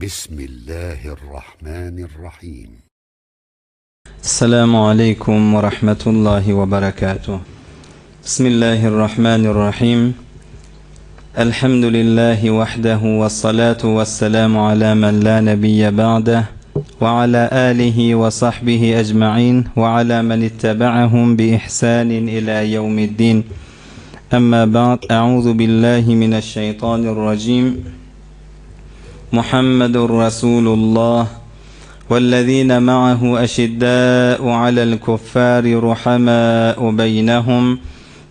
بسم الله الرحمن الرحيم. السلام عليكم ورحمة الله وبركاته. بسم الله الرحمن الرحيم. الحمد لله وحده والصلاة والسلام على من لا نبي بعده وعلى آله وصحبه أجمعين وعلى من اتبعهم بإحسان إلى يوم الدين. أما بعد، أعوذ بالله من الشيطان الرجيم. محمد رسول الله والذين معه أشداء على الكفار رحماء بينهم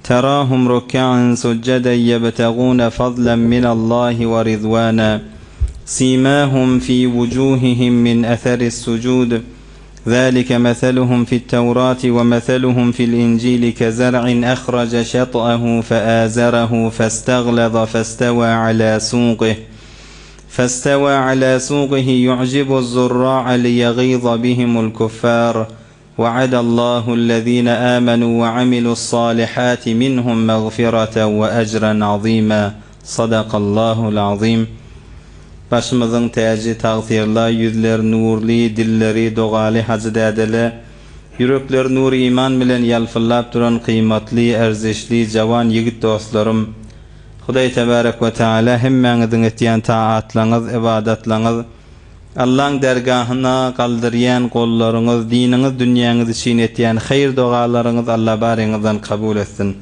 تراهم ركعا سجدا يبتغون فضلا من الله ورضوانا سيماهم في وجوههم من أثر السجود ذلك مثلهم في التوراة ومثلهم في الإنجيل كزرع أخرج شطأه فآزره فاستوى على سوقه يعجب الزراع ليغيظ بهم الكفار وعد الله الذين آمنوا وعملوا الصالحات منهم مغفرة وأجرا عظيما. صدق الله العظيم. Başımızın tacı tağfirla, yüzler nurli, dilleri doğali hacıdadele, yürekler nur iman bilen yalfıllap duran kıymetli, erzişli, cavan yigit dostlarım, Hudaý tebarek ve taala hemmeňiziň etýän taatlaryňyz, ibadatlaryňyz, Allah'ın dergahına kaldıryan gollaryňyz, diniňiz, dünýäňiz üçin etýän hayır dogalaryňyz Allah baryňyzdan kabul etsin.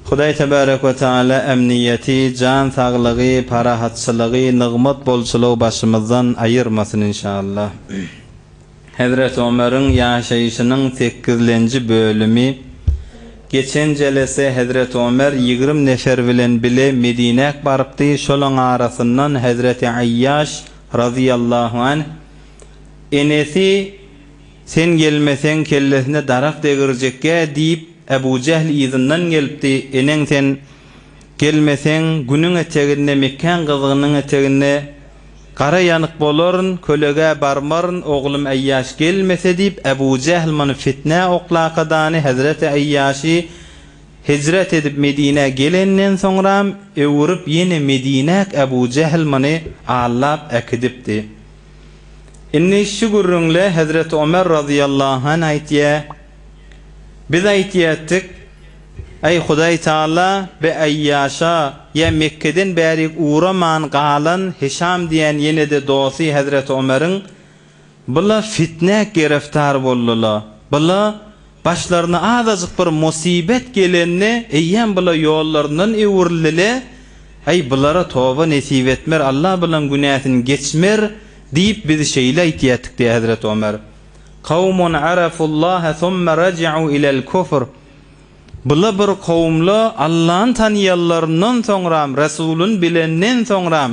Hudaý tebarek ve taala emniyeti, can saglygy, parahatçylygy, nygmat bolçulugy başymyzdan ayırmasyn inşallah. Hazrat Ömer'in ýaşaýyşynyň 8-nji bölümi. Geçen jelese Hazrat Ömer 20 nefer bilen bile Medine'ye barıpdy. Şolaň arasyndan Hazrat Ayyaş radiyallahu anh enesi sen gelmesen kellesine darak degirjekkä diýip Ebu Cehl izinden gelipdi. Eneň sen gelmesen günüň eteginde Mekkan gyzygynyň eteginde qara ýanyk bolaryn, kölege barmaryn, oglum Ayyaş gelmese diýip Ebu Cehl many fitne oklaqadany Hazrat Ayyaşy hicret edip Medine'ye gelenden soňra öwürüp ýene Medine'ye Ebu Cehl many allap ekidipdi. Inni şu gurrunle Hazrat Ömer radiyallahu anh aýtýar: biz aýtýardyk, ey Hudaý Taala be Ayyaşa ya Mekke'den bäri uğraman galan Hişam diýen ýene de dosy Hazrat Ömer'iň bula fitne gereftar boldular. Bula başlaryna azazyk bir musibet gelenni eýen bula ýollaryndan öwürlile, ey bulara toba nesip etmer, Allah bilen günäsini geçmer diýip biz şeýle aýtýardyk diýär Hazrat Ömer. Kavmun arafullaha thumma raja'u ilal kufr. Bula bir kavmla Allah'ın tanıyanlarından soňram, Rasulun bilenden soňram,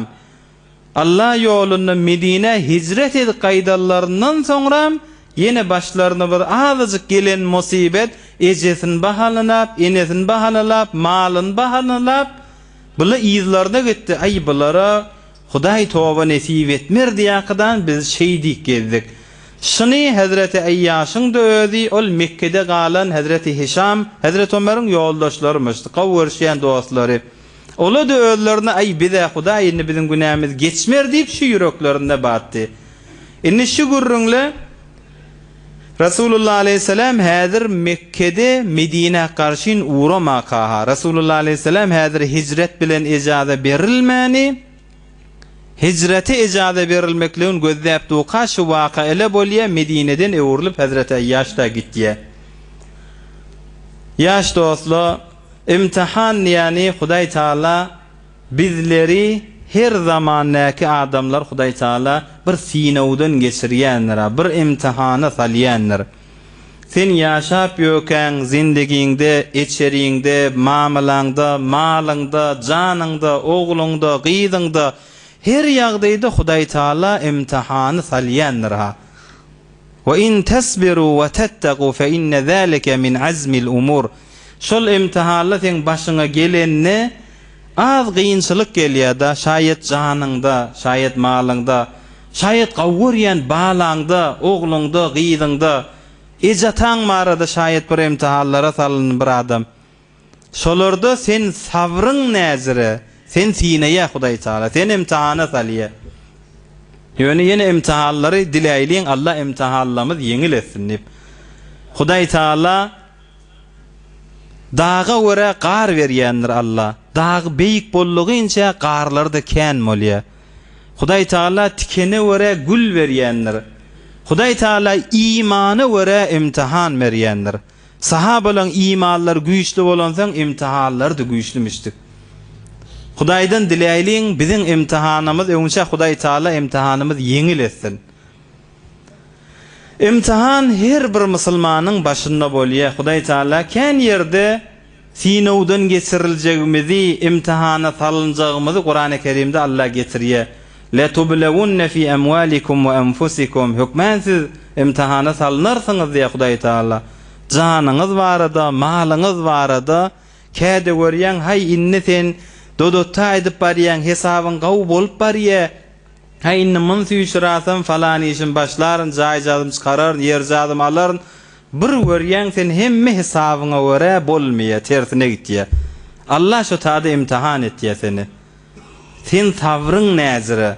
Allah ýolunda Medine hicret edip gaýdalaryndan soňram ýene başlaryna bir azyk gelen musibet ejesin bahalanap, enesin bahalanap, malyn bahalanap bula izlarda gitdi. Ay bulara Hudaý toba nesip etmer diýäkdan biz şeýdik gezdik. Şuni Hazreti Ayyaş'ın da özi ol Mekke'de galan Hazreti Hişam, Hazreti Ömer'in yoldaşlarıymışdı, kavurşayan dostları. Ola da özlerine ay bize Hudaýyny bizim günämiz geçmer deyip şu yüreklerinde battı. Inni şu gurrunle Resulullah aleyhisselam hazır Mekke'de Medine'ye karşın uğramakaha. Resulullah aleyhisselam hazır hicret bilen icazə berilmeni, hicreti icazə berilmekliğin gözläpdi. Kaşı waka ele bolýa Medine'den öwürlüp Hazreti Ayyaş'ta gitdiýär. Yaş dostlar, imtihan yani Hudaý Taala bizleri her zamandaki adamlar Hudaý Taala bir sinowdan geçirýänler, bir imtihana salýanlar. Sen yaşap ýöken zindigiňde, içeriňde, mamalaňda, malyňda, janyňda, ogluňda, gyzyňda her ýagdaýda Hudaý Taala imtihany salýanlar. Wa in tasbiru wa tattaqu fa inna zalika min azmil umur. Şol imtihanla sen başyňa gelenni az gynçylyk gelýär-da, şaýat janyňda, şaýat malyňda, şaýat gawurýan balaňda, ogluňda, gyzyňda, ejataň marada şaýat bir imtihanlara salyn bir adam. Şolarda sen sabryň näzire, sen sineye Hudaý Taala sen imtihana salýa. Ýöne ýene imtihanlary dileýliň Allah imtihanlarymyz yeňil etsin dip. Hudaý Taala dağa göre gar berýändir Allah. Dağ beýik bollugyňça garlar da kän bolýar. Hudaý Taala tikene göre gül berýändir. Hudaý Taala imany göre imtihan berýändir. Sahabalar imanlar güýçli bolansaň imtihanlar da güýçlümişdir. Hudaýdan dileýliň biziň imtihanymyz öňçe Hudaý Taala imtihanymyz yeňil etsin. İmtihan her bir musulmanyň başynda bolýar. Hudaý Taala kän ýerde sinowdan geçiriljegimizi, imtihana salynjagymyzy Qur'an-ı Kerimde Allah getirýär. La tublawunna fi amwalikum wa anfusikum. Hükmensiz imtihana salynarsyňyz diýär Hudaý Taala. Janyňyz barada, malyňyz barada, käde görýän hay inni sen dodota edip barýan hesabyň gaw bolup barýar. Hay inni mun süýşirasam falan işin başlaryn, jaýjadym çykarar, ýerjadym alaryn. Bir görýän sen hemme hesabyňa görä bolmaýar, tersine gitýär. Allah şu taýda imtihan etýär seni. Sen sabryň näzire?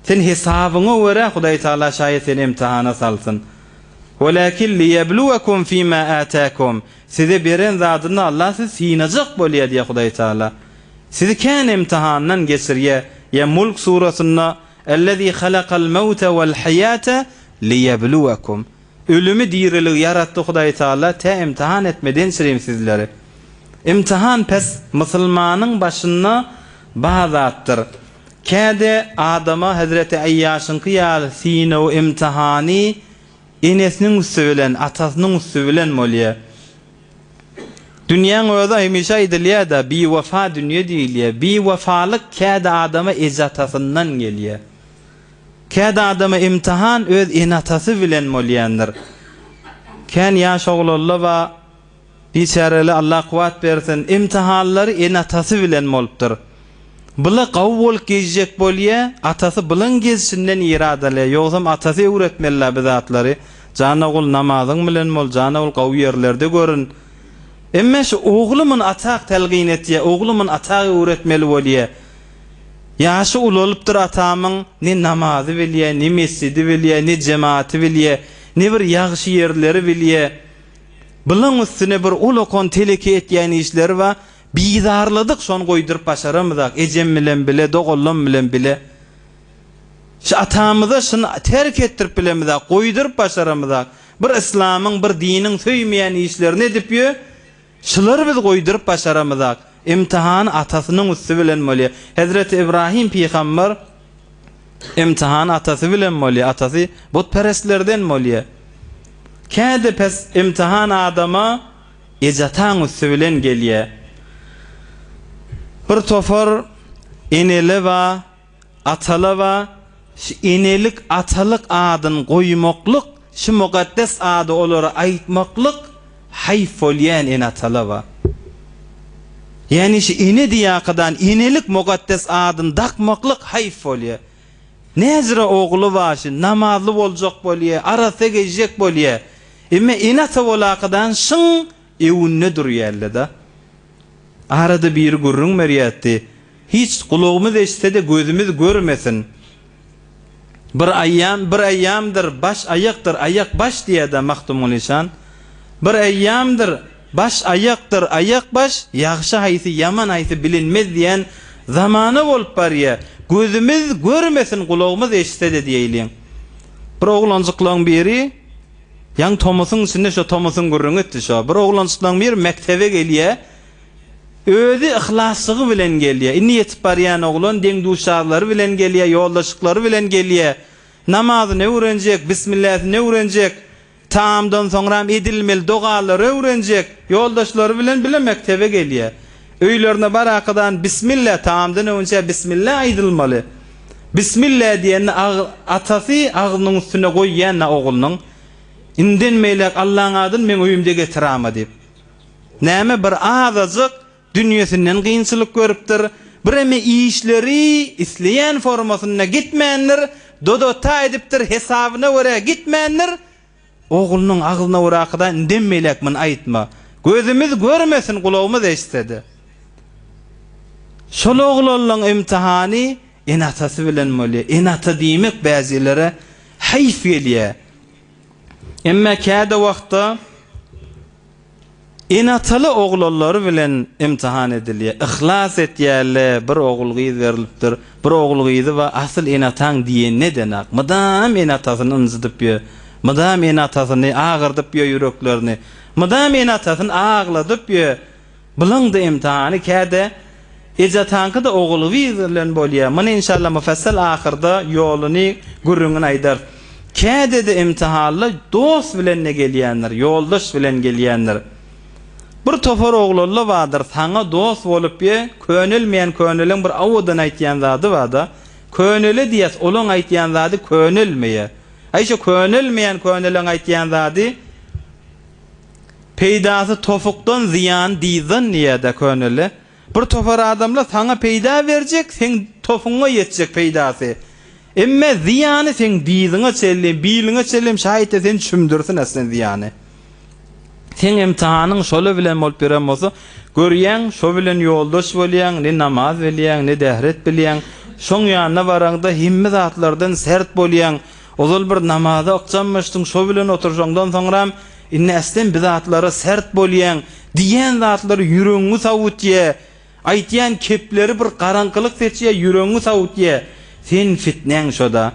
Sen hesabyňa görä Hudaý Taala şaýat seni imtihana salsyn. Walakin liyabluwakum fima ataakum. Size beren zadyny Allah siz sinajak bolýar diýär Hudaý Taala. Sizi kän imtihandan geçirýär. Ya Mulk surasynda "Ellezî halaqal mauta wal hayata liyabluwakum." Ölümü dirilig yaratdy Hudaý Taala te imtihan etmeden sirim sizleri. İmtihan pes musulmanyň başyna bazatdyr. Käde adama Hazreti Ayyaşyň ýaly sinow imtihany enesiniň üstünden, atasynyň üstünden bolýar. Dünýäň özi hemişe edilýär da bi wafa dünýe diýilýär. Bi wafalyk käde adama ezatasyndan gelýär. Käde adama imtihan öz enatasy bilen bolýandyr. Kän ýaş oglalla we biçareli Allah kuwat bersin, imtihanlary enatasy bilen bolupdyr. Bula gaw bolup gezjek bolýar, atasy bilen gezişinden iradalýar. Ýogsam atasy öwretmelär bu zatlary. Jana ol namazyň bilen bol, jana ol gaw ýerlerde görün. Emme şu oğlumun atak telgin etýär, oğlumun atak öwretmeli bolýar. Ýaşy ululupdyr atamyň, ne namazy bilýär, ne mescidi bilýär, ne jemaati bilýär, ne bir ýagşy ýerleri bilýär. Bilen üstüne bir ulokon teleki etýän işleri we bizarladyk şonu goýdurup başaramyzak. Ejem bilen bile, dogollum bilen bile. Şu atamyza şunu terk etdirip bilemizak, goýdurup başaramyzak. Bir islamyň, bir diniň söýmeýän işlerini edip ýö. Şular biz goýdurup başaramyzak. İmtihan atasynyň üstü bilen bolýar. Hazreti İbrahim peýgamber imtihan atasy bilen bolýar. Atasy butperestlerden bolýar. Käde pes imtihan adama ejatan üstü bilen gelýär. Bir tofar eneli we ataly we enelik atalyk adyn goýmaklyk, şu mukaddes ady olara aýtmaklyk hayf bolýan enataly we yani şu ene diýakadan enelik mukaddes adyn dakmaklyk hayf bolýar. Näzire ogly başy namazly boljak bolýar, arasa gezjek bolýar. Emme enata bolakadan şyň ewünne durýarlar-da. Arada bir gurrun meriyatdi. Hiç kulağımız eşitse de gözümüz görmesin. Bir ayyamdır, baş ayaktır, ayak baş diye de Mahdumul İşan. Bir ayyamdır, baş ayaktır, ayak baş, yaxşı haýsy, yaman haýsy bilinmez diyen zamanı bolup barýar. Gözümüz görmesin, kulağımız eşitse de diýeýliň. Bir oglanjyklaň biri, ýang tomusyň içinde şu tomusyň gurrun etdi şu. Bir oglanjyklaň biri mektebe gelýär. Özü ihlaslygy bilen gelýär. Inni ýetip barýan oglan deň duşarlary bilen gelýär, ýoldaşyklary bilen gelýär. Namazyny öwrenjek, bismillahyny öwrenjek. Taamdan soňra edilmeli dogalary öwrenjek. Ýoldaşlary bilen mektebe gelýär. Öýlerine barakadan bismillah taamdan öňçe bismillah aýdylmaly. Bismillah diýeni atasy agynyň üstüne goýýan oglunyň inden meýlek Allahyň adyny men öýümde getirama diýip. Näme bir azazyk dünýesinden gynçylyk görüpdir. Bireme işleri isleýän formasyna gitmändir, dodota edipdir, hesabyna görä gitmändir. Oglunyň agyna görä indenmeýlek men aýtma. Gözümüz görmesin, kulağımız eşitdi. Şol oglanlaryň imtihany enatası bilen bolýar. Enata diýmek bäzilere hayf gelýär. Emma käde wagtda enataly oglallary bilen imtihan edilýär. İhlas etýärler, bir ogul gyz berilipdir. Bir ogul gyzy we asyl enataň diýen ne denek? Mydam enatasyny ynzydyp ýör. Mydam enatasyny agyrdyp ýör ýüreklerini. Mydam enatasyny agladyp ýör. Bulyň-da imtihany käde ejataňky da ogul gyz bilen bolýar. Mana inşallah mufassal ahyrda ýoluny gürrüňini aýdar. Käde de imtihanly dost bilen ne gelýänler, ýoldaş bilen gelýänler. Bir topar oglalla vardır, sana dost bolup ye, könülmeyen könülün bir avudan aýtýan zady wada, könüle diýes, olaň aýtýan zady könülmeye. Aýşe könülmeyen könülün aýtýan zady, peýdasy tofukdan ziyan diýdin ýa-da könüle. Bir topar adamla sana peýda berjek, sen tofuňa ýetjek peýdasy. Emme ziyany sen diýdiňe çelli, biýliňe çellim şaýyt sen çümdürsin aslında ziyany. Sen imtihanyň şola bilen bolup beren bolsa, görýäň, şo bilen ýoldaş bolýaň, ne namaz bilýäň, ne dähret bilýäň, şoň ýanyna baranda himme zatlardan sert bolýaň. Ozal bir namaza okjanmaşdyň, şo bilen oturşaňdan soňra inne aslen bir zatlara sert bolýaň, diýen zatlary ýüregiňi sawutýar. Aýtýan kepleri bir garaňkylyk seçýär, ýüregiňi sawutýar. Sen fitneň şoda.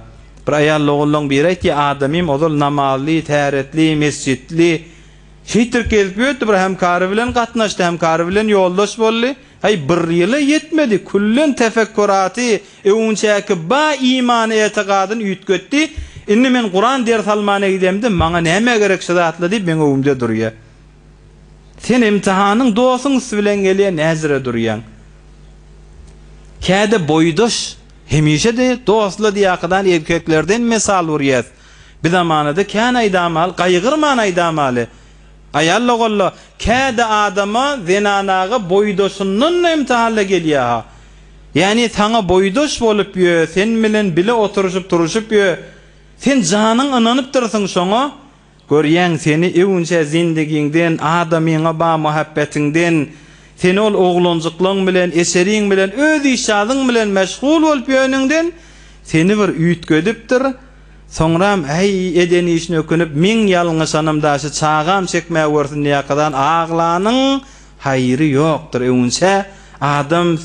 Bir aýal oğullyň biri aýtdy, adamym ozal namazly, täretli, mesjidli, Şeýtir gelip ýötdi, bir hemkary bilen gatnaşdy, hemkary bilen ýoldaş boldy. Hay bir ýyla ýetmedi. Kullen tefekkuraty, öňçäki ba imany etiqadyny ýütgetdi. Inni men Kur'an ders almana gidemdi, maňa näme gerek şadatly diýip meňe öwümde durýar. Sen imtihanyň dosyň bilen gelýän näzire durýan. Käde boýdaş hemişe de dostly diýakydan erkeklerden mesal urýar. Bir zamanada kän aýdamal, gaýgyrman aýdamaly. Ayalla golla käde adama zenanaga boýdoşundan imtihanla gelýär. Yani sana boýdoş bolup ýör, sen bilen bile oturuşup turuşup ýör. Sen janyň ynanyp dursyň şoňa, görýäň seni öňçe zindigiňden, adamyňa ba muhabbetiňden, sen ol oglanjyklaryň bilen, eseriň bilen, öz işadyň bilen meşgul bolup ýöňiňden seni bir üýtgedipdir. Soňram hey edeni işini ökünüp min ýalňyş anamdaşy çağam çekmäge görsin ýakadan aglanyň haýry ýokdur. Öňçe adam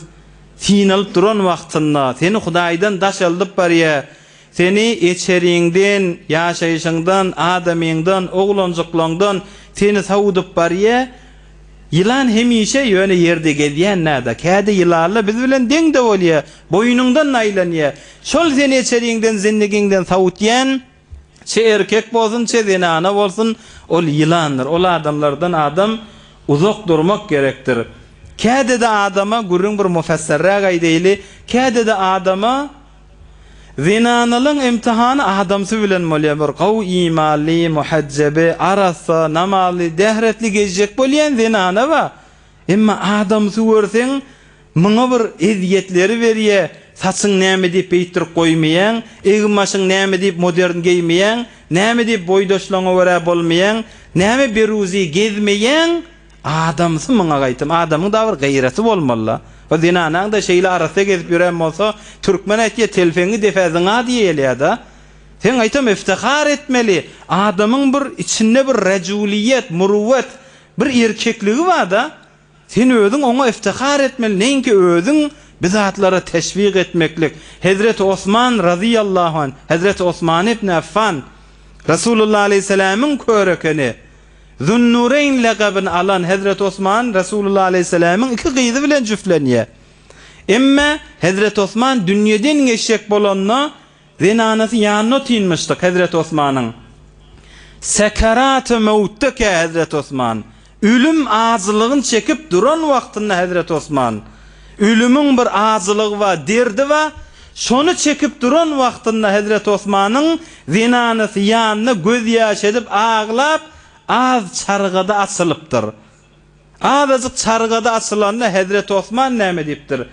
finalyp duran wagtynda seni Hudaýdan daş aldyp barýar. Seni eçeriňden, ýaşaýyşyňdan, adamyňdan, oglanjyklaryňdan seni sawudyp barýar. Yılan hemişe ýöne ýerde gelýän näde? Käde ýylarla biz bilen deňde bolýar, boýunundan aýlanýar. Şol seni içeriňden, zindigiňden sawutýan, çe erkek bolsun, çe zenana bolsun, ol ýylandyr. Ol adamlardan adam uzak durmak gerektir. Käde de adama gurrun bir mufassirra gaýdyly, käde de adama zinanyň imtihany adamsy bilen bolýar. Bir gaw imanly, muhajjaby, arasa, namazly, dähretli gezjek bolýan zinana ba. Emma adamsy görseň, muňa bir eziyetleri berýär. Saçyň näme diýip beýtirip goýmaýan, egmaşyň näme diýip modern geýmeýän, näme diýip boýdoşlaňa görä bolmaýan, näme beruzi gezmeýän adamsy muňa gaýtym. Adamyň da bir gaýraty bolmaly. O zinanaň da şeýle arasy gezip ýören bolsa, türkmen aýtýar telfeňi defäziňa diýelýär da. Sen aýtam iftihar etmeli. Adamyň bir içinde bir rejuliyet, muruvvet, bir erkekligi bar da. Sen özüň oňa iftihar etmeli. Näinki özüň bizatlara teşvik etmeklik. Hazreti Osman radıyallahu anh, Hazreti Osman ibn Affan, Resulullah aleyhisselam'ın körekeni, Zunnureyn lakabını alan Hazreti Osman, Resulullah aleyhisselam'ın iki gyzy bilen jüflenýär. Emma Hazreti Osman dünýeden geçjek bolanna zinanasy ýanyna tinmişdik Hazreti Osman'ın. Sekarat-ı mevtke Hazreti Osman. Ölüm azlygyny çekip duran wagtynda Hazreti Osman. Ölümün bir azlygy we derdi we şonu çekip duran wagtynda Hazreti Osman'ın zinanasy ýanyna göz ýaş edip aglap az çargada açılıpdyr. Azajyk çargada açylanda Hazreti Osman näme diýipdir?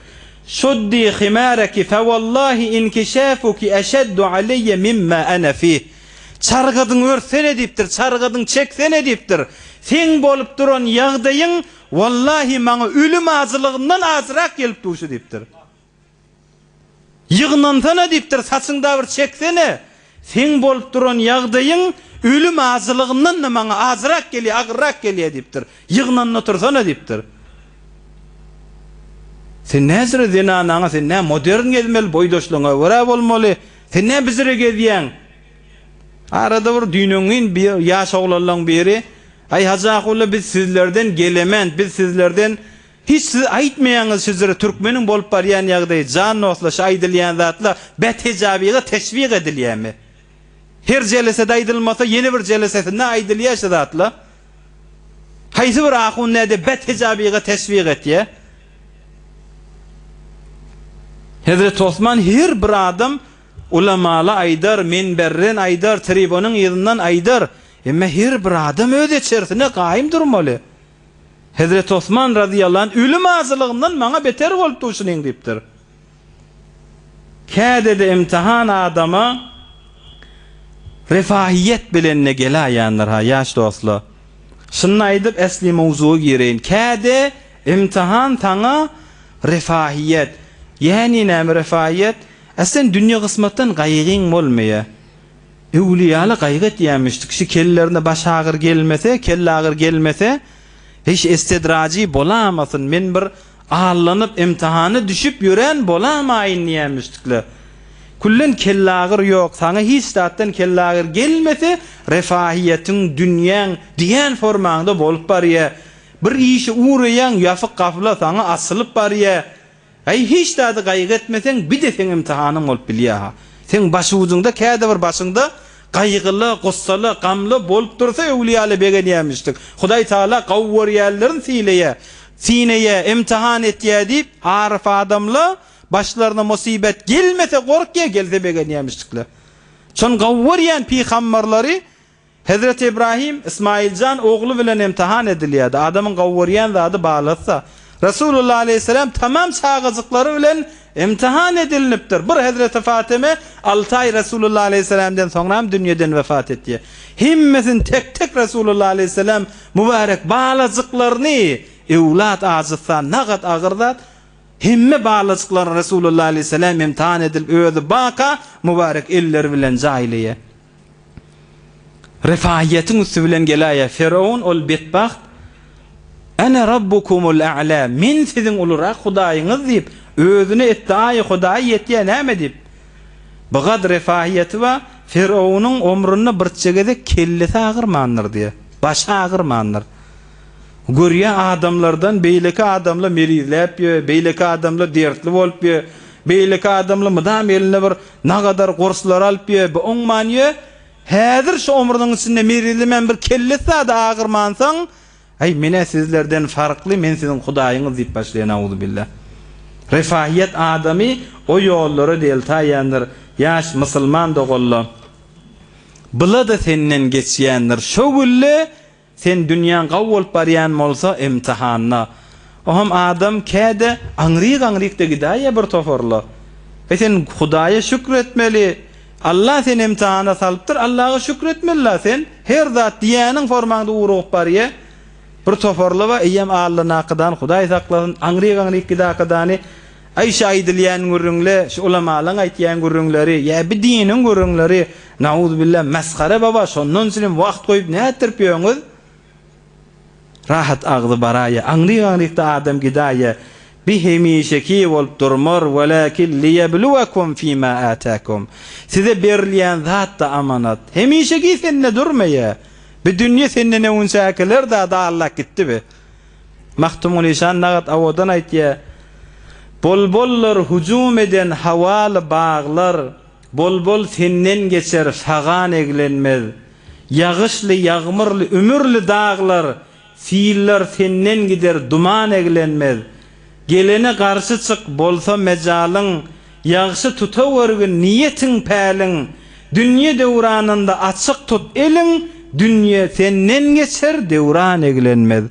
Şuddi khimaraki fa wallahi inkishafuki ashaddu alayya mimma ana fi. Çargadyň örsene diýipdir, çargadyň çeksene diýipdir. Sen bolup duran ýagdaýyň wallahi maňa ölüm azlygyndan azrak gelip duşy diýipdir. Yığnantana diptir, saçında bir çeksene. Sen bolup duran ýagdaýyň ölüm azlygyndan da maňa azrak gelýär, agrak gelýär dipdir. Yığnanna tursana dipdir. Sen näzire zinanaňa, sen nä modern gelmeli, boýdaşlygyňa wara bolmaly. Sen nä bizire gelýän? Arada bir dünýäň bir ýaş oglanlaryň biri, "Ay Hazakulla, biz sizlerden gelemen, biz sizlerden hiç siz aýtmaýaňyz sizlere türkmeniň bolup barýan ýagdaý jan noslaş aýdylýan zatla bethijabiga teşvik edilýärmi? Her jelesede aýdylmasa ýeni bir jelesesinde aýdylýar şu zatla. Haýsy bir ahun näde bethijabiga teşvik etýär?" Hazret Osman her bir adam ulamala aýdar, minberden aýdar, tribonyň ýerininden aýdar. Emma her bir adam öz içerisinde gaýym durmaly. Hazret Osman radıyallahu anh ölüm azlygyndan maňa beter bolup duşunyň dipdir. Käde imtihan adama refahiyet bilen ne gelýänler ha ýaş dostlar. Şunu aýdyp esli mawzugy gireýin. Käde imtihan taňa refahiyet. Yani näme refahiyet? Aslında dünýä kısmatdan gaýgyň bolmaýar. Ewliýaly gaýgat ýamışdyk. Şu kellerine baş agyr gelmese, kelle agyr gelmese hiç istidraji bolamasyn. Men bir ağlanyp imtihany düşüp ýören bolamaýyn diýmişdikler. Kullen kelle agyr ýok, saňa hiç zatdan kelle agyr gelmese refahiýetiň dünýäň diýen formaňda bolup barýar. Bir işi uğrayan ýafyk gafla saňa asylyp barýar. Ay hiç da gaýg etmesen bir de sen imtihanyň bolup bilýär. Sen başuňda käde bir başyňda gaýgyly, gussaly, gamly bolup dursa ewliýaly begen ýamışdyk. Hudaý Taala gawwar ýerlerini sineye imtihan etýär diýip arif adamla başlaryna musibet gelmese gorkýa gelse begen ýamışdyklar. Şon gawwar ýan peýgamberleri Hazret İbrahim, İsmailcan oğlu bilen imtihan edilýärdi. Adamyň gawwar ýan zady balatsa Resulullah aleyhisselam tamam çağızıkları bilen imtihan edilipdir. Bir Hazreti Fatime 6 ay Resulullah aleyhisselamdan sonra dünýeden vefat etdi. Himmesin tek tek Resulullah aleyhisselam mübarek balazıklarını evlat azıtsa nagat agırdat. Himme balazıklar Resulullah aleyhisselam imtihan edilip öýüdi baka mübarek eller bilen jaýlyýar. Refahiyetin üstü bilen gelýär. Firavun ol betbaht "Ana rabbukumul a'la." Men sizin uluraq Hudaýyňyz diýip özüne etdiýy Hudaý ýetýär näme diýip. Bu gad refahiyeti we Firavunun ömrüni bir çegede kellesi agyrmandyr diýär. Baş agyrmandyr. Görýä adamlardan beýleki adamla merizläp ýö, beýleki adamla dertli bolup ýö, beýleki adamla mydam eline bir nagadar gurslar alyp ýö, bu oňman ýö. Häzir şu ömrüniň içinde merizlimen bir kellesi da agyrmansaň, ay mene sizlerden farklı, men sizin Hudaýyňyz diýip başlaýan auzubillah. Refahiyet adamy o ýollary deltaýandyr. Ýaş musulman dogolla. Bulada senden geçýändir. Şo gülle sen dünýäň gawwulyp barýan bolsa imtihanna. Oham adam käde aňryk de gidaýa bir toforla. Sen Hudaýa şükretmeli. Allah sen imtihana salypdyr. Allah'a şükretmeli sen. Her zat diýäniň formaňda urup barýar. Bir toforla we eýem Allah naqydan Hudaý saklasyn aňryk gidakadany Ayşe aýdylýan görüňle şu ulamalaryň aýtýan görüňleri ýa bir diniň görüňleri nauzubillah maskhara baba şondan soň wagt goýup nätirip ýöňüz rahat agdy baraya aňryk da adam gidaýa bi hemişeki bolup durmar walakin liyabluwakum fima ataakum size berilýän zat da amanat hemişeki sende durmaýa bir dünýä sende ne unsakeler da Allah gitdibi Mahtumul İşan nagat awadan aýtýar Bolbollar hücum eden havalı bağlar, bolbol senden geçer fagan eglenmez. Yağışlı, yağmurlu, ömürlü dağlar, fiiller senden gider duman eglenmez. Gelene karşı çık bolsa mecalın, yağışı tutavergin niyetin pälin. Dünya devranında açık tut elin, dünya senden geçer devran eglenmez.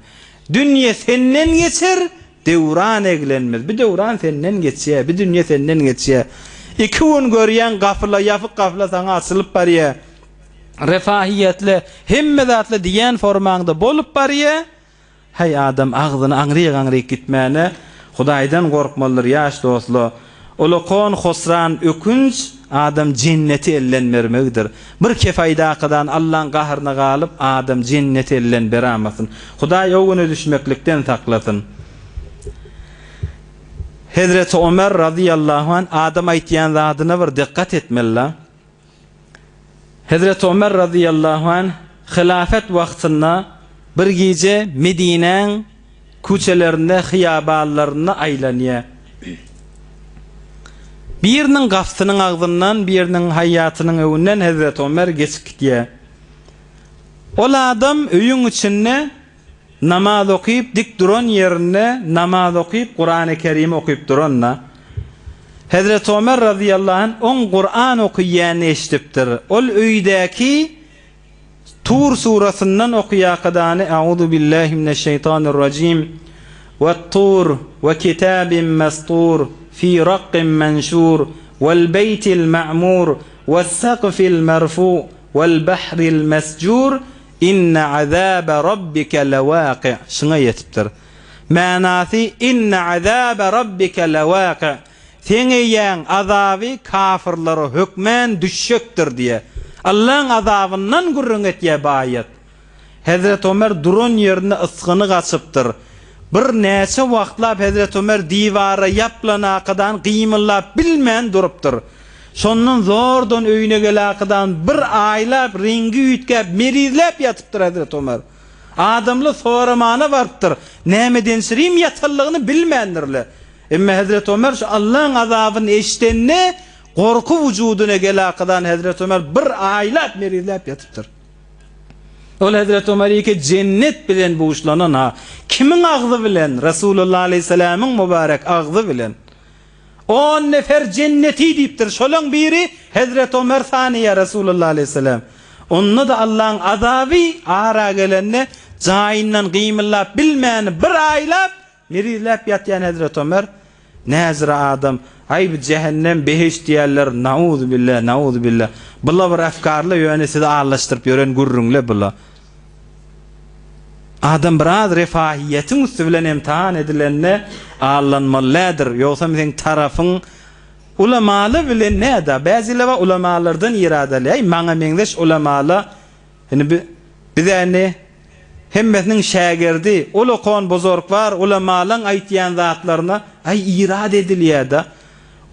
Dünya senden geçer devran eglenmez. Bir devran senden geçýär, bir dünýä senden geçýär. İki gün görýän gafla, ýafyk gafla saňa asylyp barýar. Refahiyetli, hemme zatly diýen formaňda bolup barýar. Hay adam agzyny aňryk gitmäne, Hudaýdan gorkmalydyr ýaş dostlar. Ulukon hosran ökünç adam cenneti ellen vermekdir. Bir kefaydaqadan Allah'ın qahrına galıp adam cenneti ellen beramasın. Hudaý o güne düşmeklikden saklasın. Hazreti Ömer radıyallahu anh adam aytýan zadyna bir dikkat etmeliler. Hazreti Ömer radıyallahu anh hilafet wagtynda bir gece Medine'nin kuçelerinde, hiyaballarına aylanýar. Birinin gafsynyň agzyndan, birinin hayatynyň öwünden Hazreti Ömer geçip gitýär. Ol adam öýüň içinde namaz okuyup dik duran yerine namaz okuyup Kur'an-ı Kerim okuyup duranna. Hazreti Ömer radıyallahu anh on Kur'an okuýany eşitipdir. Ol öýdäki Tur surasından okuýakadany Euzu billahi mineşşeytanirracim. Wat-tur ve kitabin mastur fi raqqin manshur vel beytil ma'mur ve's-saqfil merfu vel bahril mesjur inne azabe rabbike lewaqi. Şuna yetipdir. Manasy inne azabe rabbike lewaqi. Seňeýän azaby kafirlere hükmen düşecekdir diye. Allah'ın azabından gurrun etýär baýat. Hazreti Ömer duran yerine ıskyny gaçypdyr. Bir näçe wagtlap Hazreti Ömer divara yaplanakadan gymyllap bilmän durupdyr. Şondan zordan öýüne gelakadan bir aýlap rengi üýtgäp merizlep ýatypdyr Hazreti Ömer. Adamly soramana barpdyr. Näme densirim ýatyllygyny bilmändirler. Emma Hazreti Ömer şu Allah'ın azabyny eşitenne korku vücuduna gelakadan Hazreti Ömer bir aýlap merizlep ýatypdyr. Ol Hazreti Ömer iki cennet bilen buğuşlanan ha. Kimin ağzı bilen? Resulullah aleyhisselam'ın mübarek ağzı bilen. 10 nefer cenneti deyipdir. Şolun biri Hazreti Ömer saniye Resulullah aleyhisselam. Onu da Allah'ın azabı ara gelenne cahinden gymyllap bilmän bir aýlap merizlep ýatýan Hazreti Ömer nazira adam ay cehennem behiş diýerler nauzu billah nauzu billah. Bular bir afkarly ýöne sizi arlaşdyryp ýören gurrungle bular. Adam biraz refahiyetin üstü bilen imtihan edilenne allanmalıdır. Yoksa bizim tarafın ulamalı bilen ne da? Bazıları ulamalardan iradeli. Ay mana mendeş ulamalı. Yani bize hemmetinin şagirdi. Ulukon bozorg var. Ulamalın aytyan zatlarına ay irade ediliyor da.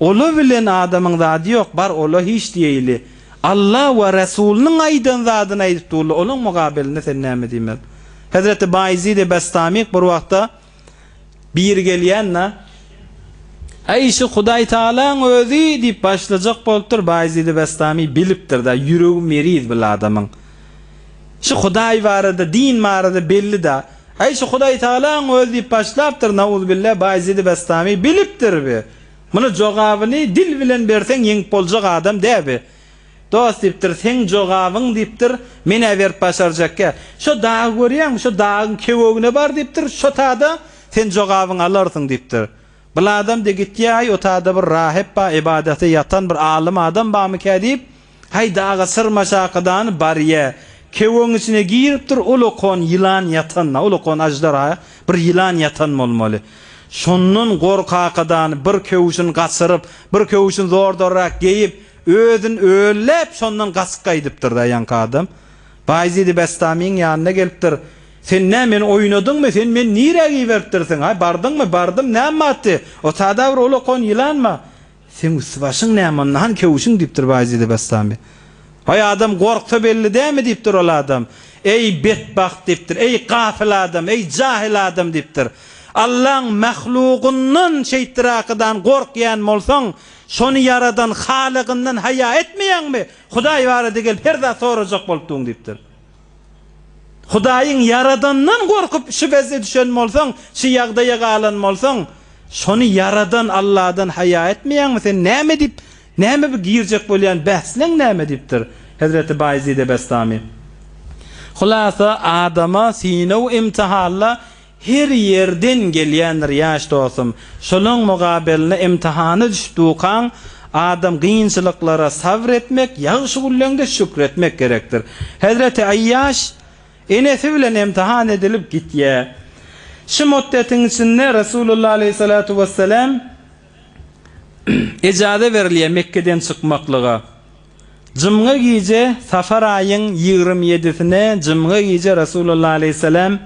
Olu bilen adamın zadı yok. Bar olu hiç değili. Allah ve Resulünün aydan zadını aydıp dolu. Olun mukabiline sen ne diyeyim? Hazreti Bayezid Bestami bir wagtda bir gelýänna Ayşe Hudaý Taala'nın özü diýip başlajak bolupdyr. Bayezid Bestami bilipdir da ýüregi meriz bil adamyň. Şu Hudaý barada din barada belli da Ayşe Hudaý Taala'nın özü diýip başlapdyr. Nauzu billah Bayezid Bestami bilipdir bi. Muny jogabyny dil bilen berseň ýeňip boljak adam däbi. Dost diptir, sen jogabyň diptir, mene berip başarjakka. Şo dağı görýän, şo dağın kewegine bar diptir, şo tada sen jogabyň alarsyň diptir. Bu adam de gitýär, o tada bir rahip ba ibadete yatan bir alim adam bamy kedip, hay dağa sırmaşakadan barýa. Kewegiň içine giripdir, ulukon ýylan yatan, ulukon ajdara bir ýylan yatan bolmaly. Şondan gorkakadan bir kewüşin gaçyryp, bir kewüşin zordorak geyip özün öllep şondan gaçyka edipdir da ýanky adam. Bayezid Bestami'ň ýanyna gelipdir. Sen näme oýnadyňmy? Sen men nire gibertirsiň? Ha bardyňmy? Bardym. Näme atdy? O tada bir ulukon ýylanma. Sen usbaşyň näme ondan kewüşiň dipdir Bayezid Bestami. Hay adam gorksa belli däme dipdir ol adam. Ey betbaht dipdir. Ey gafil adam, ey jahil adam dipdir. Allah'ın mahlukundan şeytirakidan korkyan bolsaň, şonu yaradan halygyňdan haya etmeýänmi? Hudaý barada gelip her da sorajak bolupdyň dipdir. Hudaýyň yaradandan korkup şübeze düşen bolsaň, şu ýagdaýa galan bolsaň, şonu yaradan Allah'dan haya etmeýänmi? Sen näme dip, näme bir girjek bolýan bahsleň näme dipdir? Hazreti Bayezid Bestami. Hulasa adama sinaw imtihanla her yerden gelýändir ýaş dostum. Şolong mugabiline imtihany düşdükan adam gynçylyklara sabr etmek, ýagşy gulleňde şükretmek gerekdir. Hazreti Ayyaş enesi bilen imtihan edilip gitýär. Şu müddetiň içinde Resulullah aleyhissalatu vesselam icade beriliye Mekke'den çıkmaklığa. Cımga gece Safar ayın 27'sine cımga gece Resulullah aleyhisselam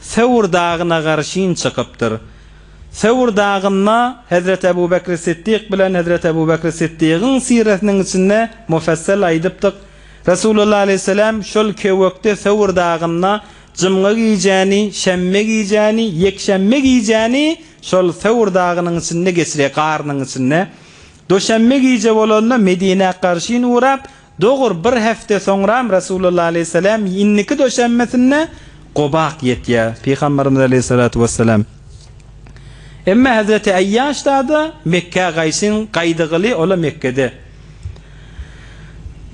Sevr dağına karşın çıkıptır. Sevr dağına Hazreti Ebu Bekir Siddiq bilen Hazreti Ebu Bekir Siddiq'ın siretinin içinde mufassal aydıptık. Resulullah aleyhisselam şol kevökte Sevr dağına cımga giyeceğini, şemme giyeceğini, yekşemme giyeceğini şol Sevr dağının içinde geçire, qarının içinde. Doşemme giyece bolanda Medine karşın uğrap, doğur bir hafta sonra Resulullah aleyhisselam inniki doşemmesine Qobaq yetya. Peygamberimiz aleyhissalatu vesselam. Emma Hazreti Ayyaş da Mekke gaysın qaydıgılı ola Mekke'de.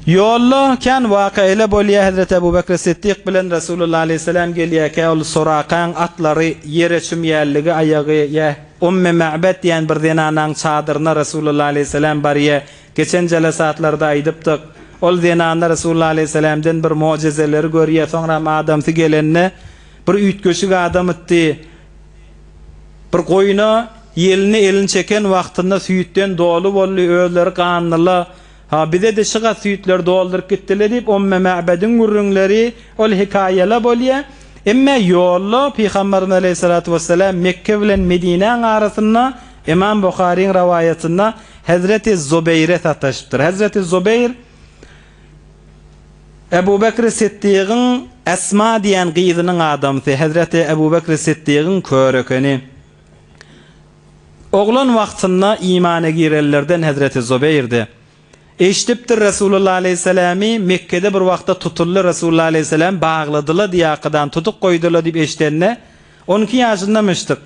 Yolla kan vakayla bolya Hazreti Ebu Bekir Siddiq bilen Resulullah aleyhisselam geliye ki ol soraqan atları yere çümyelligi ayağı ya Umme Ma'bad diyen bir zenanan çadırına Resulullah aleyhisselam bariye geçen celasatlarda aydıptık. Ol zenanna Resulullah aleyhisselam'dan bir mucizeleri görüye sonra adamsı gelenine bir ütköşük adam itti. Bir koyuna elini çeken vaktında süyütten dolu bollu özleri kanlıla. Ha bize de şığa süyütler doldurup gittiler deyip Umme Ma'bad'ın gürrünleri ol hikayela bolye. Emme yolla Peygamberimiz aleyhissalatu vesselam Mekke bilen Medine arasında İmam Bukhari'nin rivayetinde Hazreti Zubeyr'e sataşıptır. Hazreti Zubeyr Ebu Bekir Siddiq'ın Esma diyen kızının adamı. Hazreti Ebu Bekir Siddiq'ın körökeni. Oğlan vaktında imana girerlerden Hazreti Zubeyr'di. Eştiptir Resulullah aleyhisselami Mekke'de bir vakta tutullu Resulullah aleyhisselam bağladılar diyakadan tutuk koydular deyip eştenine 12 yaşındamıştık.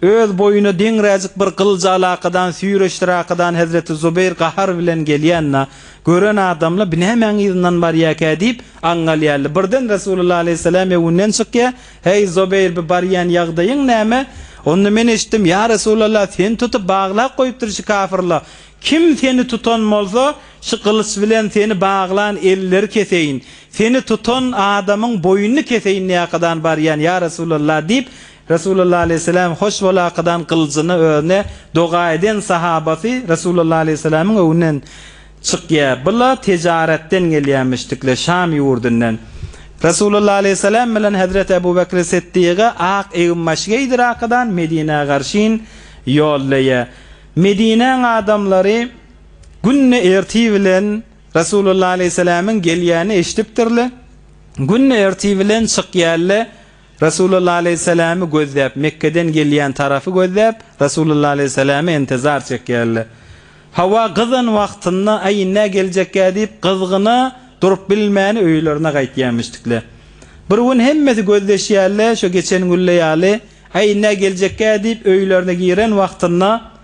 Öz boyunu dengracık bir kılıcı alakadan süyreştirakadan Hazreti Zubeyr kahar bilen geliyenna gören adamla bine hemen izinden bariyaka deyip angalyalli. Birden Resulullah aleyhisselam evinden çıkya hey Zubeyr bir bariyan yağdayın neyme? Onu men eşittim ya Resulullah sen tutup bağla koyuptur şu kafirla. Kim seni tutan olsa şu kılıç bilen seni bağlan elleri keseyin. Seni tutan adamın boyunu keseyin neye kadar bariyan ya Resulullah deyip Resulullah aleyhisselam hoş volakadan kılıcını önüne dua eden sahabası Resulullah aleyhisselamın önünden çıkya. Bula ticaretten gelyemiştikle Şam yurdundan. Resulullah aleyhisselam bilen Hazreti Ebu Bekir Siddiq'e ak evmaşga idrakadan Medine karşın yollaya. Medine adamları günne erti bilen Resulullah aleyhisselamın geliyani eşitiptirli. Günne erti bilen çıkyalle Resulullah aleyhisselamı gözlep Mekke'den geliyen tarafı gözlep Resulullah aleyhisselamı intizar çekyalle. Hava kızın vaktında ayinne gelecek deyip kızgına durup bilmeyeni öylerine qaytyamıştıklar. Bir gün hemmesi gözleşyalle şu geçen gülleyali ayinne gelecek deyip öylerine giren vaktında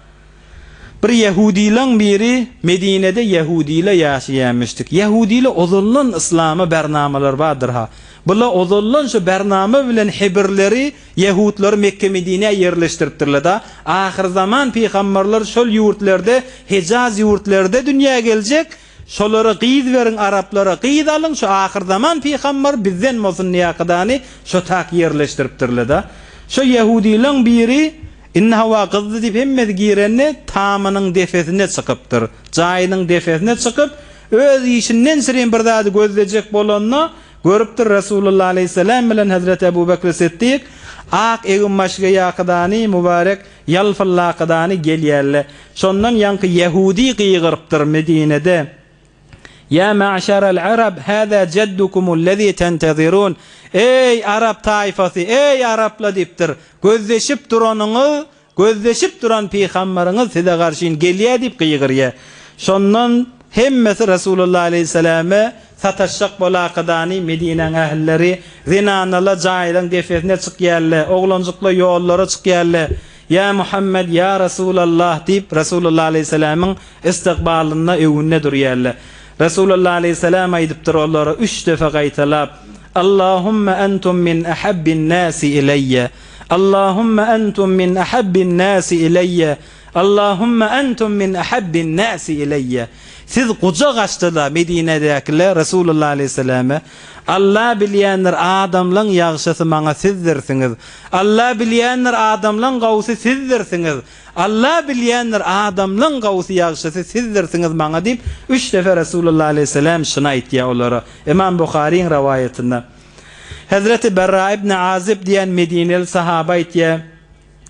bir Yahudilan biri Medine'de Yahudiyle yaşayamıştık. Yahudiyle ozullun İslam'a bernamalar vardır ha. Bula ozullun şu bernama bilen hibirleri Yahudlar Mekke Medine'ye yerleştiriptirler da. Ahir zaman peygamberler şol yurtlarda, Hicaz yurtlarda dünyaya gelecek. Şolara qıyız verin Araplara qıyız alın. Şu ahir zaman peygamber bizden olsun niyakadani şu tak yerleştiriptirler da. Şu Yahudilan biri İnne hava kızdı deyip hemmez girenni tamının defesine çıkıptır. Cayının defesine çıkıp öz işinden sirin bir daha gözleyecek bolanına görüptür Resulullah aleyhisselam bilen Hazreti Ebu Bekir Siddiq ak evin maşga yakadani mübarek yalfallakadani geliyerle. Şondan yankı Yahudi qiyğırıptır Medine'de. Ya ma'şarel Arab hâzâ ceddukumullezî tentezirûn. Ey Arap taifası, ey Arapla diptir. Gözleşip duran peygamberiniz size karşın geliye dip qiyğırıya. Şondan hemmesi Resulullah aleyhisselame sataşşak bolakadani Medine'nin ahilleri zinanala caylan defesine çıkyalle, oğlancıkla yollara çıkyalle. Ya Muhammed ya Resulullah deyip Resulullah aleyhisselamın istikbalına evünne duryalle. Resulullah aleyhisselam aydıptır onlara 3 defa qaytalap. Allahümme entum min ahabbin nasi ileyye. Allahümme entum min ahabbin nasi ileyye. Allahümme entum min ahabbin nasi ileyye. Siz kucak açtılar Medine'dekiler Resulullah Aleyhisselam'a. Allah bilyenler adamlan yağışası mana sizdirsiniz. Allah bilyenler adamlan gavsi sizdirsiniz. Allah bilyenler adamlan gavsi yağışası sizdirsiniz mana deyip 3 defa Resulullah Aleyhisselam şuna aytya olara. İmam Bukhari'nin rivayetinde. Hazreti Berra ibn Azib diyen Medineli sahaba aytya.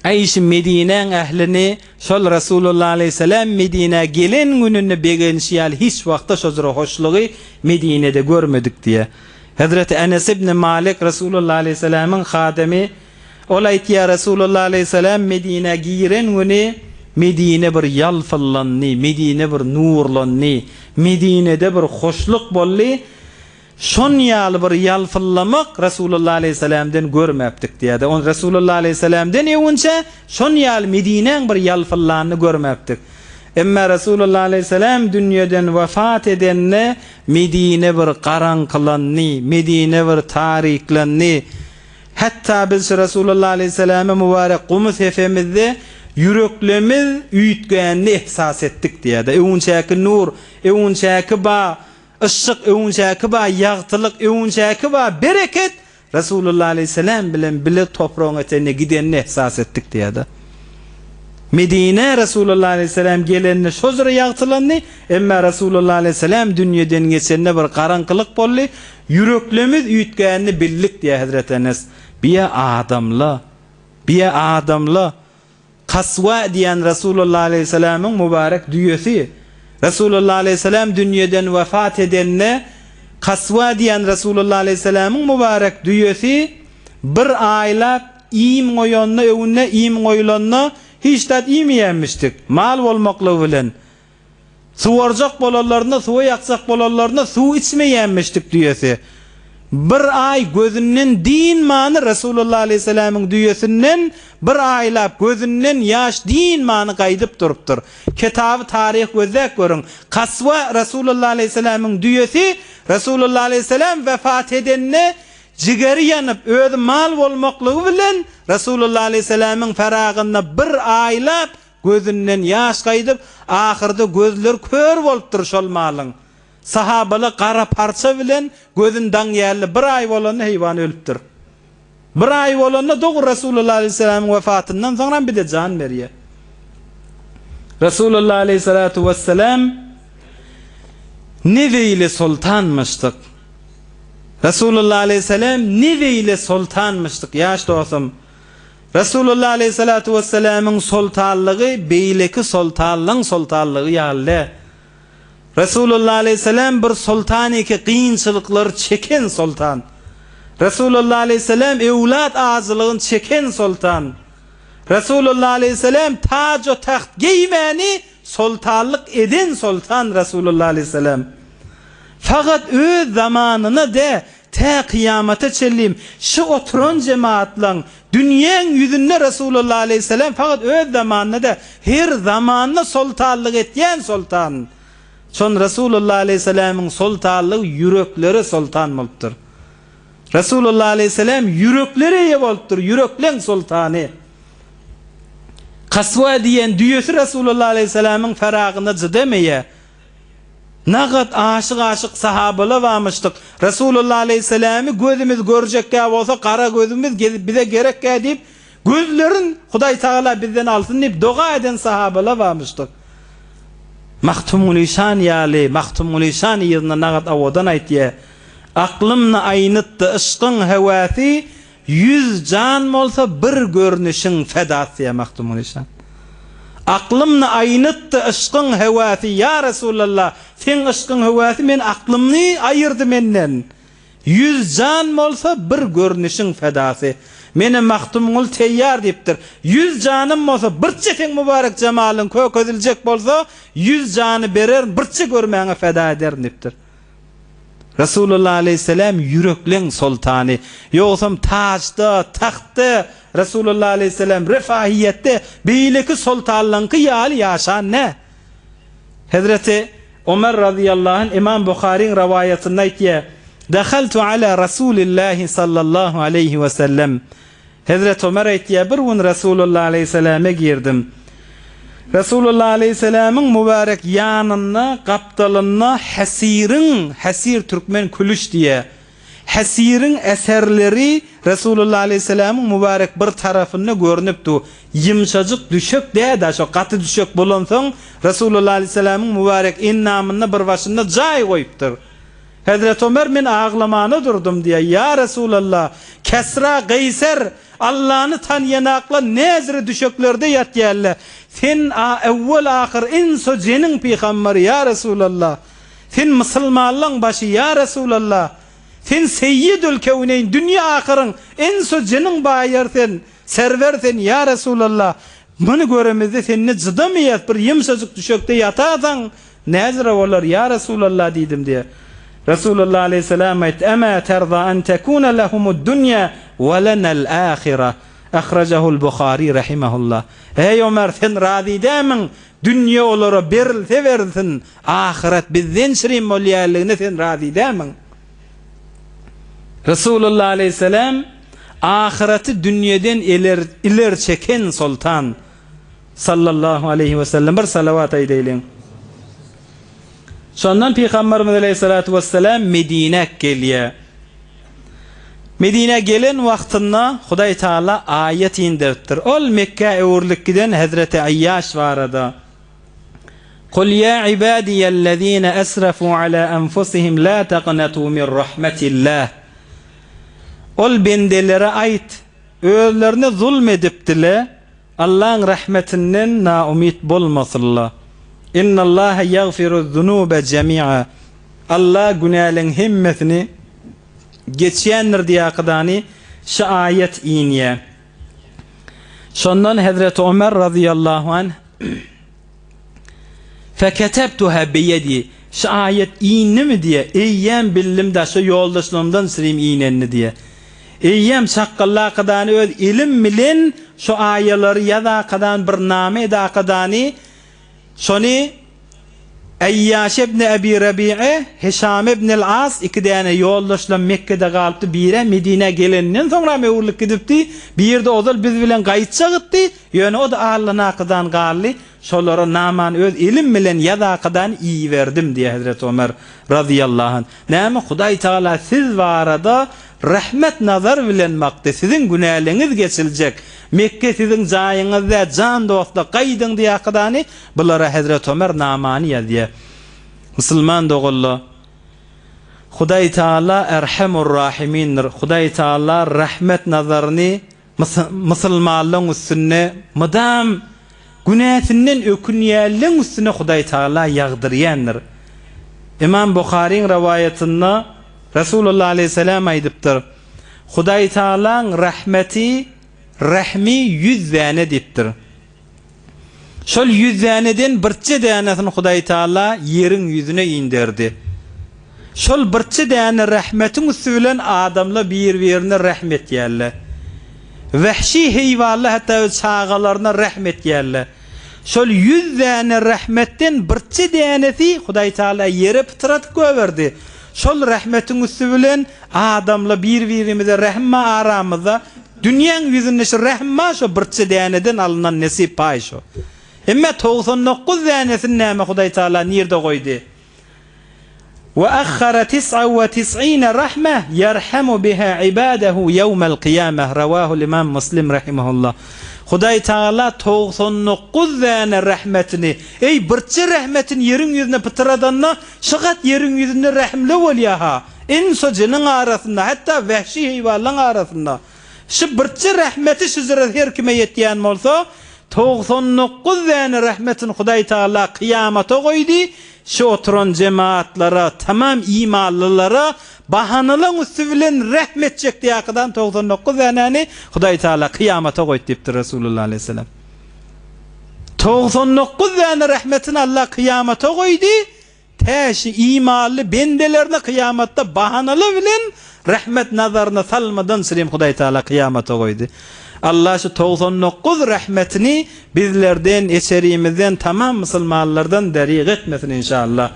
Ayşe Medine'nin ehlini şol Resulullah Aleyhisselam Medine gelen gününü begenşiyal hiç vaqta şozura hoşluğu Medine'de görmedik diye. Hazreti Enes ibn Malik Resulullah Aleyhisselam'ın hademi olaytiya Resulullah Aleyhisselam Medine giren günü Medine bir yalfallanni, Medine bir nurlanni, Medine'de bir hoşluk bolli. Şon ýaly bir ýalfyllamak Resulullah Aleyhisselam'dan görmäpdik diýdi. On Resulullah Aleyhisselam'dan ewünçe şon ýaly Medine'ň bir ýalfyllanyny görmäpdik. Emma Resulullah Aleyhisselam dünýeden vefat edenne Medine bir garaňkylanny, Medine bir tariklanny. Hatta biz Resulullah Aleyhisselam'a mübarek gumy sefemizde yüreklemiz üýtgänini ihsas etdik diýdi. Ewünçäki nur, ewünçäki ba ışık ewünçäki ba ýagtylyk ewünçäki ba bereket Resulullah Aleyhisselam bilen bile toprağın etene gidenini ihsas ettik diýdi. Medine Resulullah Aleyhisselam gelenini şozura ýagtylandy, emma Resulullah Aleyhisselam dünýeden geçende bir garaňkylyk boldy, yüreklemiz üýtgänini bildik diýe Hazret Enes. Biye adamla Kasva diýen Resulullah Aleyhisselam'ın mübarek düýesi. Resulullah Aleyhisselam dünýeden vefat edenne Kasva diýen Resulullah Aleyhisselam'ın mübarek düýesi bir aýlap iým goýanna öwünne iým goýulanna hiç dat iýmeýänmişdik. Mal bolmakly bilen suwarjak bolanlaryna suwa ýakjak bolanlaryna suw içmeýänmişdik düýesi. Bir ay gözünden din many Resulullah Aleyhisselam'ın düýesinden bir aýlap gözünden ýaş din many gaýdyp durupdyr. Kitaby tarih gözek görün. Kasva Resulullah Aleyhisselam'ın düýesi Resulullah Aleyhisselam vefat edenne jigeri ýanyp öz mal bolmaklygy bilen Resulullah Aleyhisselam'ın feragyna bir aýlap gözünden ýaş gaýdyp ahyrda gözler kör bolupdyr şol malyň. Sahabalar qara parça bilen gözünden ýerli bir ay bolany heýwan ölüpdir. Bir ay bolany dogry Resulullah Aleyhisselam'ın vefatından soňra bir de can berýär. Resulullah Aleyhissalatu vesselam neveyle sultanmışdyk. Resulullah Aleyhisselam neveyle sultanmışdyk. Ýaş dostum. Resulullah Aleyhissalatu vesselam'ın sultanlygy beýleki sultanlygyň sultanlygy ýaly. Resulullah Aleyhisselam bir sultan eki qiyinçilikler çeken sultan. Resulullah Aleyhisselam evlat azlığın çeken sultan. Resulullah Aleyhisselam tac o taht giymeni sultanlık eden sultan Resulullah Aleyhisselam. Fakat öz zamanını de ta kıyamata çellim şu oturan cemaatlan dünyanın yüzünde Resulullah Aleyhisselam fakat öz zamanını da her zamanını sultanlık etyen sultan. Şon Resulullah Aleyhisselam'ın sultanlığı yürekleri sultan bolupdyr. Resulullah Aleyhisselam yürekleri ýa bolupdyr, yürekleň sultany. Kasva diýen düýesi Resulullah Aleyhisselam'ın feragyna jidemeýe. Nagat aşyk sahabalar barmışdyk. Resulullah Aleyhisselam'y gözümüz görjekkä bolsa qara gözümüz bize gerekkä diýip gözlerin Hudaý Taala bizden alsyn diýip doga eden sahabalar barmışdyk. Mahtumul İşan ýaly, Mahtumul İşan ýerine nagat awadan aýtdy. Aklymny aýnytdy ışkyň hewäsi 100 can bolsa bir görnüşiň fedasy Mahtumul İşan. Aklymny aýnytdy ışkyň hewäsi ya Resulullah, sen ışkyň hewäsi men aklymny aýyrdy menden. 100 can bolsa bir görnüşiň fedasy. Mene Mahtumul teýýar diýipdir. 100 canım bolsa birçe sen mübarek jamalyň kökediljek bolsa 100 jany berer, birçe görmäňe feda eder diýipdir. Resulullah Aleyhisselam yürekleň sultany. Ýogsam taçda, taxtda Resulullah Aleyhisselam refahiýetde beýleki sultanlygy ýaly ýaşan ne? Hazreti Ömer radıyallahu anh İmam Bukhari'nin rivayetinde aýtdy. Dakhaltu ala Rasulillah sallallahu aleyhi ve sellem. Hazret Ömer aýtdy, bir gün Resulullah Aleyhisselam'a girdim. Resulullah Aleyhisselam'ın mübarek yanına, kaptalına hasir Türkmen külüş diye. Hasirin eserleri Resulullah Aleyhisselam'ın mübarek bir tarafını görünüptü. Yımşacık düşük diye da şu katı düşük bulunsun Resulullah Aleyhisselam'ın mübarek innamını bir başında cay koyuptur. Hazreti Ömer min ağlamanı durdum diye. Ya Resulallah, Kesra, Gayser Allah'ını tanıyanakla nezri düşüklerde yat yerle. Sen evvel ahir inso cenin peygamberi ya Resulallah. Sen Müslümanlığın başı ya Resulallah. Sen seyyidül kevneyn, dünya ahirin inso cenin bayersen, serversen ya Resulallah. Bunu göremezde seninle cıdamayat bir yımsacık düşükte yatadan nezri olur ya Resulallah dedim diye. Resulullah Aleyhisselam ayet "Ema terza en tekuna lehumud dunya ve lena'l ahire." Ahracahu'l Buhari rahimehullah. Ey Ömer, sen razı demin dünya olara berilse versin, ahiret bizden şirin molyalığını sen razı demin. Resulullah Aleyhisselam ahireti dünyadan iler çeken sultan sallallahu aleyhi ve sellem bir salavat eyleyin. Sondan Peygamberimiz Aleyhissalatu vesselam Medine'ye geliyor. Medine gelen vaktında Huday Teala ayet indirttir. Ol Mekke evurlik giden Hazreti Ayyaş varada. Kul ya ibadiyellezine esrafu ala enfusihim la taqnatu min rahmetillah. Ol bendelere ait özlerine zulmedipdiler. Allah'ın rahmetinden naumit bolmasınlar. İnnallâhe yagfiru'z-zunûbe cemî'a. Allah günahların hemmesini geçenler diye akıdani şu ayet iniye. Şondan Hazreti Ömer radıyallahu anh feketebtuha biyedi. Şu ayet inni mi diye. Eyyem billim da şu yoldaşlığımdan süreyim inenni diye. Eyyem şakkallah akıdani öz ilim bilin şu ayetleri ya da akıdan bir name da akıdani şonu Ayyaş ibn Abi Rabi'e, Hişam ibn al-As iki tane yoldaşla Mekke'de kalıptı. Bire Medine gelenden sonra mevurluk gidipti. Bir yerde ozal biz bilen kayıtça gitti. Yani o da Allah'ın akıdan kalli. Şolara naman öz ilim bilen ya da akıdan iyi verdim diye Hazreti Ömer radıyallahu anh. Nâme Huday Teala siz var arada rahmet nazar bilen makti. Sizin günahlarınız geçilecek. Mekke sizin cayınızda can dostla kaydın diye akıdani. Bunlara Hazreti Ömer namani ya diye. Müslüman doğullu. Huday Teala erhamur rahimindir. Huday Teala rahmet nazarını Müslümanlığın üstüne madam günahsinden öküniyelin üstüne Huday Teala yağdırıyandır. İmam Bukhari'nin rivayetinde Resulullah Aleyhisselam aydıptır. Huday Teala'nın rahmi 100 tane diptir. Şol 100 taneden birçe tanesini Huday Teala yerin yüzüne indirdi. Şol birçe tane rahmetin üstülen adamla birbirine rahmet yerler. Vahşi hayvanlar hatta çağalarına rahmet yerler. Şol 100 tane rahmetten birçe tanesi Huday Teala yere pıtrat koyverdi. Şol rahmetin üstülen adamla birbirimize rahme aramızda dünyanın yüzünde şu rahma şu birçe taneden alınan nesip pay şu. Emme 99 tanesini näme Huday Teala nerede koydu? Ve akhara 99 rahme yerhamu biha ibadahu yevmel kıyameh. Ravahu İmam Müslim rahimahullah. Huday Teala 99 tane rahmetini, ey birçe rahmetin yerin yüzüne pıtıradanna şıkat yerin yüzüne rahimli olyaha. İnso cinin arasında hatta vahşi hayvanların arasında şu birçe rahmeti şüzüre her kime yettiyen olsa 99 tane rahmetin Huday Teala kıyamata koydu. Şu oturan cemaatlara, tamam imanlılara bahanılan üstüvilen rahmet çekti akıdan 99 taneni Huday Teala kıyamata koydu deyipti Resulullah Aleyhisselam. 99 tane rahmetin Allah kıyamata koydu. Teşi imanlı bendelerine kıyamatta bahanılı bilen rahmet nazarına salmadan süreyim Huday Teala kıyamata koydu. Allah şu 99 rahmetini bizlerden, eserimizden, tamam Müslümanlardan deriq etmesin inşallah.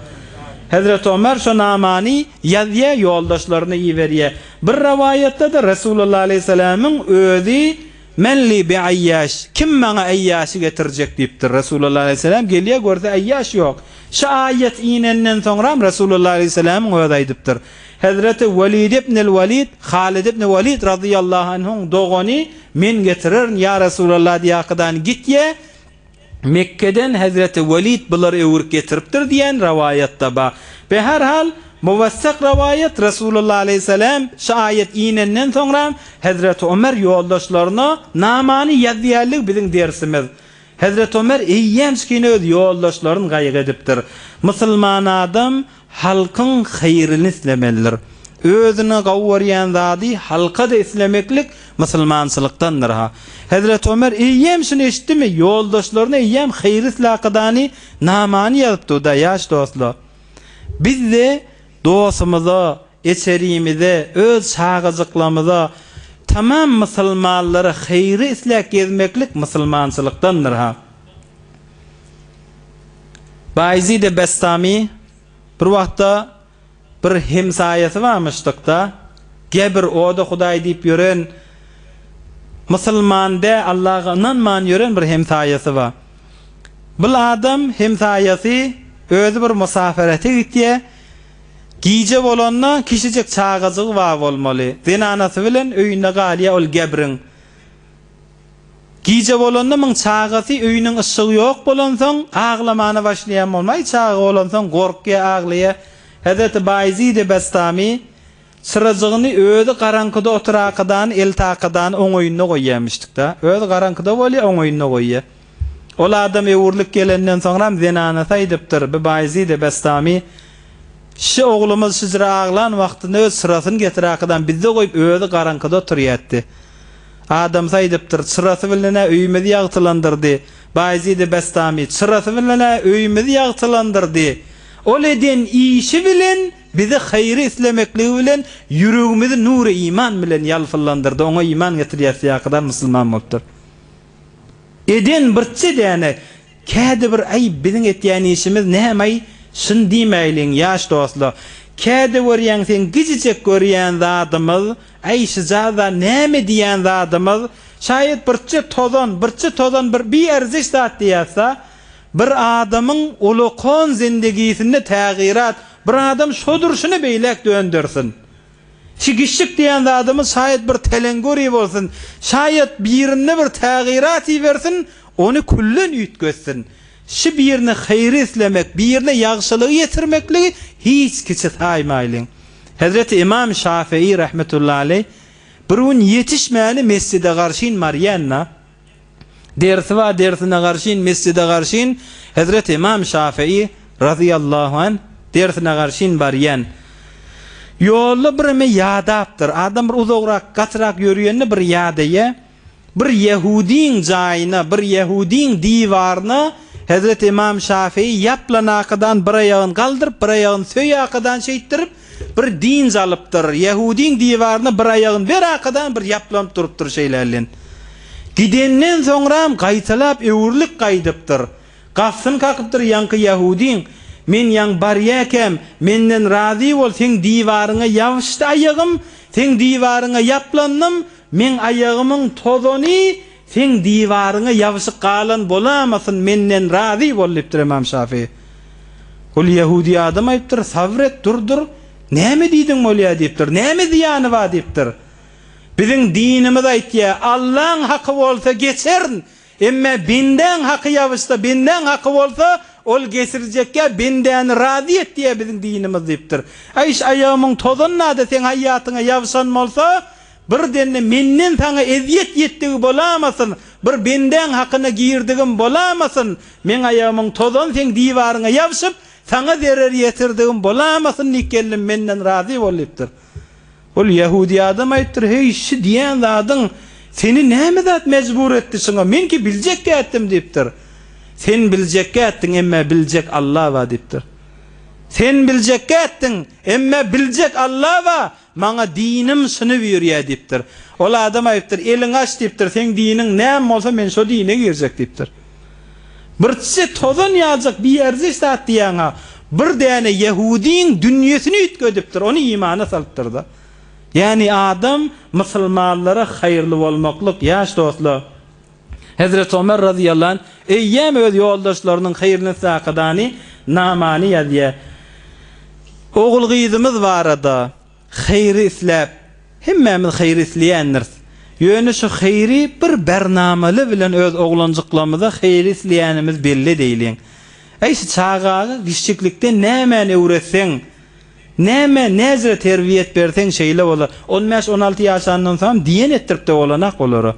Hazreti Ömer şu namani yazıya yoldaşlarını iyi veriye. Bir rivayette de Resulullah Aleyhisselam'ın özü menli bi ayyaş, kim bana ayyaşı getirecek deyiptir. Resulullah aleyhisselam geliye görse ayyaş yok. Şu ayet inenden sonra Resulullah aleyhisselam'ın öyle aydıptır. Hazreti Velid ibn el-Velid, Halid ibn Velid radıyallahu anh'un doğani men getirir ya Resulullah diyakadan git ye. Mekke'den Hazreti Velid bular öwürk getiripdir diyen rivayette ba. Ve her hal muvassak rivayet Resulullah aleyhisselam şu ayet inenden sonra Hazreti Ömer yoldaşlarına namani yazıyarlık bizim dersimiz. Hazreti Ömer eyyemskini öz yoldaşlarını gaýyk edipdir. Müslüman adam halkın hayrını islemelidir. Özüne gawwaryan zady halka da islemeklik musulmançylykdandyr ha. Hazreti Ömer eýem şunu eşitdimi? Yoldaşlaryna eýem hayır islaqadany namany ýazypdy da ýaş dostlar. Biz de dostumyza, eserimize, öz şagyzyklarymyza tamam musulmanlara hayır islaq gezmeklik musulmançylykdandyr ha. Bayezid Bestami bir wagtda bir hemsaýasy varmışdykda gebir oda Hudaý diýip ýören musulmanda Allah'a inanman ýören bir hemsaýasy bar. Bu adam hemsaýasy özü bir musaferete gitdi. Giýje bolanna kişijek çağazygy bar bolmaly. Zenanasy bilen öýünde galýa ol gebrin. Giýje bolanna myň çağasy öýüniň ışıgy ýok bolansoň aglamana başlaýan bolmaý, çağı bolansoň gorkýa aglaýa. Hazreti Bayezid Bestami sırajygyny özü garankyda oturakadan eltakadan oňoýuna goýýarmyşdykda. Özü garankyda bolýar oňoýuna goýýar. Ol adam öwürlik gelenden soňra zenanasy aýdypdyr. Bu Bayezid Bestami şu oglumyz şizra aglan wagtyny öz sırasyny getirakadan bizde goýup özü garankyda oturýardy. Adam saýdypdyr, sırasy bilen öýümizi ýagtylandyrdy. Bayezid Bestami sırasy bilen öýümizi ýagtylandyrdy. Ol eden işi bilen bizi hayır islemekligi bilen yüreğimizi nuru iman bilen ýalfylandyrdy. Oňa iman getirýär kadar musulman bolupdyr. Eden birçe däne käde bir ay biziň etýän işimiz näme şun diýmeýliň ýaş dostlar. Käde görýän sen gijicek görýän zadymyz ay şu zada näme diýän zadymyz şaýat birçe tozan bir erzis zat diýärse bir adamın ulukon zindigisinde tağirat, bir adam şodurşunu beylek döndürsün. Şigişik diýen adamı şayet bir telengori bolsun, şayet birine bir tağirat versin, onu kullun ütgösün. Şu birine hayır islemek, birine ýagşylygy ýetirmekli hiç kiçi saýmaýlyň. Hazreti İmam Şafii rahmetullahi aleyh bir gün yetişmäni mescide garşyn marýanna dersine garşyn mescide garşyn Hazreti İmam Şafii radıyallahu anh dersine garşyn baryan. Ýolda birime ýadapdyr. Adam bir uzagrak, gaçrak ýörýände bir ýadaýa bir Yahudiň jaýyna, bir Yahudiň diýwaryna Hazreti İmam Şafii ýaplanakadan bir aýagyny galdyryp, bir aýagyny söýakadan şeýitdirip bir din zalypdyr. Yahudiň diýwaryna bir aýagyny berakadan bir ýaplanyp durupdyr şeýlerlen. Gidenden soňram gaýtalap öwürlik gaýdypdyr. Gafsyn kakypdyr ýanky Yahudiň, men ýan barýakem, menden razy bol, sen diýwaryňa ýawşdy aýagym, sen diýwaryňa ýaplandym, men aýagymyň tozany, sen diýwaryňa ýawşyk galan bolamasyn, menden razy bol diýipdir Imam Şafii. Ol Yahudi adam aýdypdyr, sabret, durdur, näme diýdiň bolýa diýipdir, näme ziýany bar diýipdir. Bizim dinimiz aýtýar, Allah'ın hakkı bolsa geçerin. Emme binden hakkı ýawşda, binden hakkı bolsa ol geçirjekkä binden razy et diýe bizim dinimiz diýipdir. Aýş aýagymyň tozanna da sen haýatyňa ýawşan bolsa, bir denne menden saňa eziyet ýetdigi bolamasyn, bir binden hakyny giýirdigim bolamasyn. Men aýagymyň tozan sen diýwaryňa ýawşyp, saňa zerer ýetirdigim bolamasyn nikellim menden razy bol diýipdir. Ol Yahudi adam aýtdyr, hey şu diýen zadyň seni näme zat mejbur etdi şoňa? Men ki biljekkä etdim diýipdir. Sen biljekkä etdiň, emme biljek Allah wa diýipdir. Sen biljekkä etdiň, emme biljek Allah wa, maňa dinim şunu buyurýar diýipdir. Ol adam aýtdyr, eliň aç diýipdir, sen diniň näme bolsa men şo dine girjek diýipdir. Birçe tozan ýaljak bir erzis zat diýäňa bir däne Yahudiň dünýesini ütgedipdir, onu imana salypdyr da. Yani adam musulmanlara hayırlı olmaklık yaş dostlar. Hazreti Ömer radıyallahu anh eyyem öz yoldaşlarının hayırını sakadani namani ya diye. Oğul gıyızımız var ada. Hayri islap. Hemmemiz hayri isleyenleriz. Yönü şu hayri bir bernamalı bilen öz oğlancıklamıza hayri isleyenimiz belli değilin. Ayşe çağağı kişiliklikte näme öğretsen, näme nezre terbiyet bersen şeyle olur. 15-16 yaşından sonra diyen ettirip de olanak olur.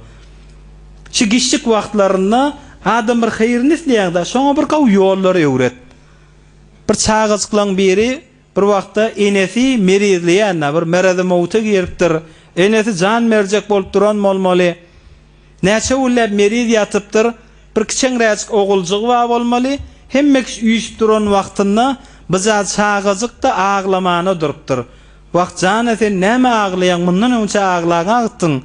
Şu kişilik vaxtlarında adam bir hayırını isleýär-de, şoňa bir gaw ýollary öwret. Bir çağızyklan biri bir wagtda enesi merizleýän, bir mereze mowta giripdir. Enesi jan merjek bolup duran bolmaly. Näçe ullap meriz ýatypdyr. Bir kiçeňräçik oguljygy bar bolmaly. Hemme kişi üýüşip duran wagtynda biza çağızykda aglamana durupdyr. Wagt jana sen näme aglaýan, mundan önce aglaýan?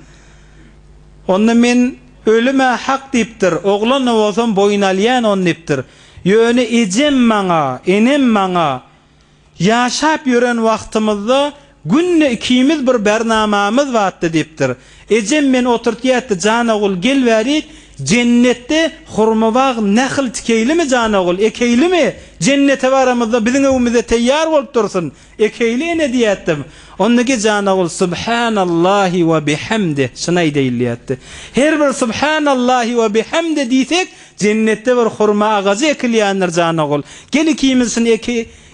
Onda men ölüme hak diptir. Oğlan olsam boyunalyan on diptir. Yönü ecem maňa, enem maňa. Yaşap yören wagtymyzda günne ikimiz bir bernamamyz watdy diptir. Ecem men oturtýatdy janagul gel berit. Cennette hurma bag nähil tikeylimi janagul, ekeylimi? Cennete baramyzda biziň öwümizde teýýar bolup dursun. Ekeyli ene diýetdim. Ondaki janagul subhanallahi we bihamdi şunay diýilýärdi. Her bir subhanallahi we bihamdi diýsek, cennette bir hurma agazy ekilýändir janagul. Gel ikimizin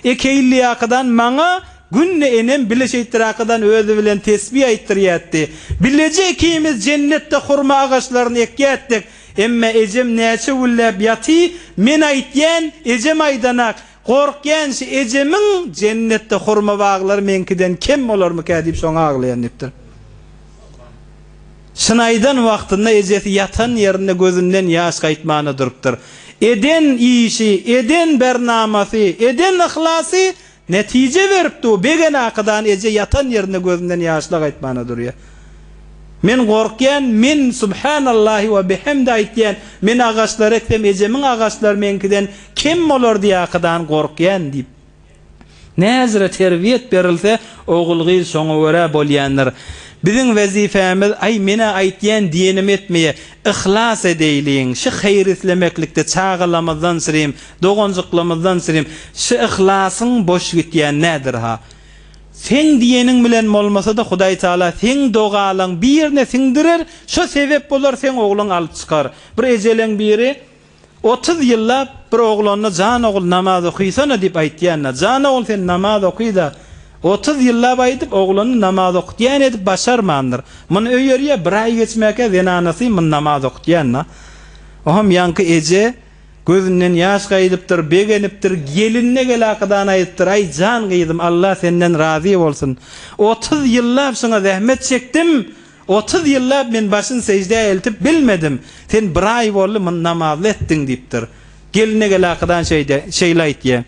ekeyli ýakydan maňa günne enem bileşeytir akadan özü bilen tesbih aýtdyrýatdy. Bilece ikimiz cennette hurma agaçlaryny ekýätdik. Emme ejem näçe ullap ýaty, men aýtýan ejem aýdanak. Korkyan şu ecemiň cennette hurma baglary menkiden kim bolarmy ka diýip şoňa aglaýan dipdir. Şynaydan wagtynda ejesi yatan ýerinde gözünden ýaş gaýtmany durupdyr. Eden işi, eden bernamasy, eden ihlasy netije beripdi. Begen akadan eje yatan ýerinde gözünden ýaşla gaýtmany durýar. Men gorkyan, men subhanallahi we bihamdi aýtýan, men agaçlar ekdem ejemiň agaçlar menkiden kim bolar diýakadan gorkyan diýip. Näzire terbiyet berilse, oğulgyz şoňa görä bolýandyr. Biziň wezifämiz ay mena aýtýan diýenim etmeýe, ihlas edeýliň. Şu hayır islemeklikde çağalamazdan sirem, dogonjyklamazdan sirem. Şu ihlasyň boş gitýän nädir ha? Sen diýeniň bilen bolmasa da Hudaý Taala sen dogalaň birine siňdirer, şu sebep bolar sen oglaň alyp çykar. Bir ejeleň biri 30 ýyllap bir oglanyna jan ogul namaz okuysana diýip aýtýan. Jan ogul sen namaz okuyda 30 ýyllap aýdyp oglanyny namaz okutýan edip başarmandyr. Muny öýerýär bir aý geçmäke zenanasy mun namaz okutýan. Oham ýanky eje gözünden ýaş gaýdypdyr, begenipdir, gelinne gelakadan aýtdyr, ay jan gyýdym, Allah senden razy bolsun. 30 ýyllap şoňa zähmet çekdim. 30 ýyllap men başyn secdeye eltip bilmedim. Sen bir ay boldy mun namaz etdiň diýipdir. Gelinne gelakadan şeýle aýtdy.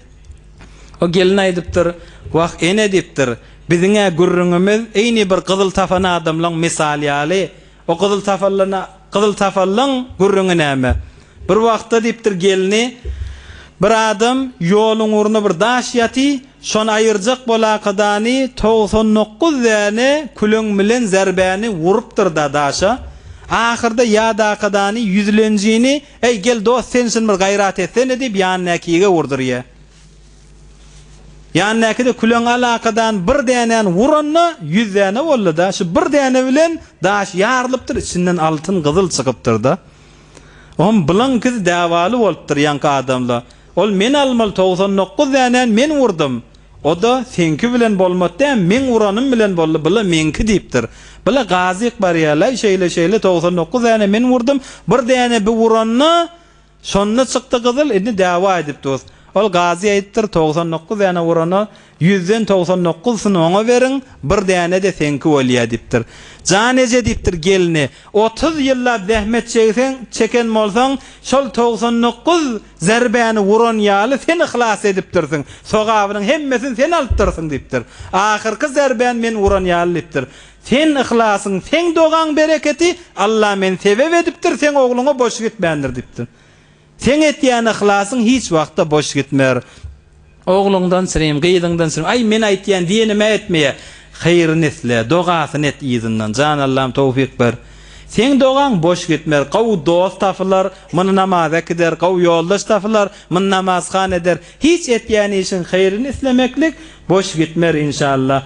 O gelin aýdypdyr, waq ene diýipdir. Biziňe gürrüňimiz eýni bir gyzyl tafan adamlaň misal ýaly. O gyzyl tafallaň gürrüňi näme? Bir wagtda diýipdir gelini bir adam ýoluň uruna bir daş ýaty, şonu aýyrjak bolakadany 99 däne küleň bilen zerbäni urupdyr da daşa. Ahyrda ýa-da kadany yüzlenjini, ey gel dost sensin bir gaýrat etsene diýip ýanynakiýe urdurýar. Ýanynakyda küleň alakadan bir dänen uranna 100 däne boldy da. Şu bir däne bilen daş ýarlypdyr, içinden altyn gyzyl çykypdyr da. On bilan kız däwaly bolupdyr ýanky adamla. Ol men almal 99 dänen men urdum. O da senki bilen bolmady, men uranym bilen boldy, bila menki diýipdir. Bila gazyk barýarlar, şeýle 99 däne men urdum, bir däne bir uranna şonda çykdy gyzyl, endi däwa edip dost. Ol gazy aýtdyr 99 däne urana 100den 99syny oňa beriň, bir däne de senki bolýar diýipdir. Jan eje diýipdir gelini 30 ýyllap zähmet çeken bolsaň, şol 99 zerbäni uran ýaly sen ihlas edipdirsiň. Sogabynyň hemmesini sen alypdyrsyň diýipdir. Ahyrky zerbän men uran ýaly diýipdir. Sen ihlasyň, sen dogan bereketi Allah men sebep edipdir, sen ogluňa boş gitmändir diýipdir. Sen etýän ihlasyň hiç wagtda boş gitmer. Ogluňdan sirem, gyýdyňdan sirem, ay men aýtýan diýenime etmeýe. hayırını isle, dogasyn et izinden. Can Allah'ım tawfik ber. Sen dogan boş gitmer. Qaw dost tafılar, mını namaz eder, qaw yoldaş tafılar, mını namazhan eder. Hiç etýän işin hayırını islemeklik boş gitmer inşallah.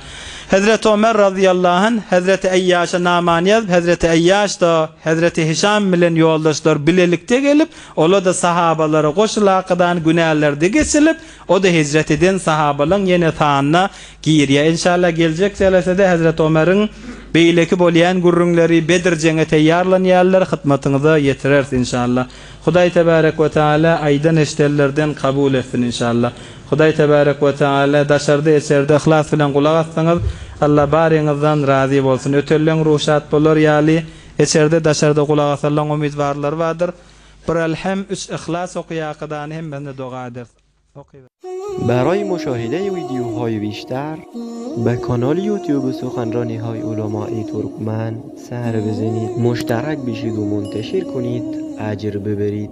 Hazreti Ömer radıyallahu anh Hazreti Ayyaş'a naman yazıp Hazreti Ayyaş da Hazreti Hişam bilen yoldaşlar bilelikte gelip ola da sahabalara koşulaqadan günahlarda geçilip o da hicret eden sahabaların yine taanna giriye. İnşallah gelecek selesede Hazreti Ömer'in beyleki bolyan gurrunları Bedir jenge taýýarlanýarlar, hytmatyňyza ýetirers inşallah. Hudaý tebarek we taala aýdan eşdellerden kabul etsin inşallah. Hudaý tebarek we taala daşarda eserde ihlas bilen gulak atsaňyz Allah baryňyzdan razy bolsun. Ötelleň ruhsat bolar ýaly eserde daşarda gulak atsalan umidwarlar bardyr. Bir alham 3 ihlas okuýakydan hem bende doga eder. برای مشاهده ویدیوهای بیشتر به کانال یوتیوب سخنرانی های علماء ترکمن سر بزنید، مشترک بشید و منتشر کنید، اجر ببرید.